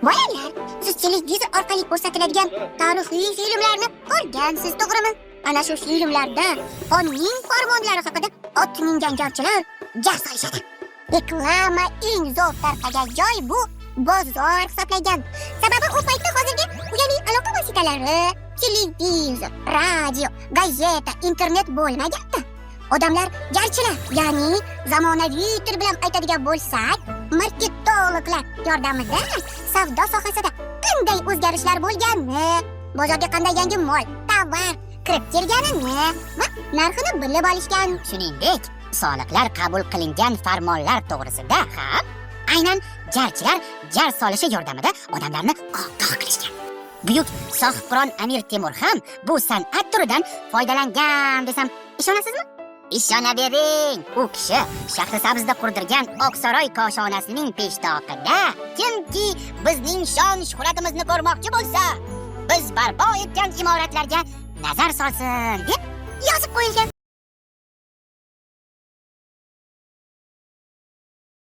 Bolalar, siz televizor orqali ko'rsatiladigan tarixiy filmlarni ko'rgansiz, to'g'rimi? Ana shu filmlarda xonning farmonlari haqida ot mingan jarchilar jar solishadi. Reklama eng zo'r tarqagan joy bu bozor hisoblangan. Sababi u paytda hozirgi uyali aloqa vositalari, televizor, radio, gazeta, internet bo'lmaganda odamlar jarchilar, ya'ni zamonaviy til bilan aytadigan bo'lsak, marketologlar yordamida savdo sohasida qanday o'zgarishlar bo'lganini, bozorga qanday yangi mol, tovar kirib kelganini va narxini bilib olishgan. Shuningdek, soliqlar qabul qilingan farmonlar to'g'risida ham aynan jarchilar jar solishi yordamida odamlarni ogoh qilishgan. Buyuk sohibqiron Amir Temur ham bu san'at turidan foydalangan desam ishonasizmi? Ishonavering, u kishi Shahrisabzda qurdirgan Oqsaroy koshonasining peshtoqida kimki bizning shon shuhratimizni ko'rmoqchi bo'lsa, biz barpo etgan imoratlarga nazar solsin deb yozib qo'yilgan.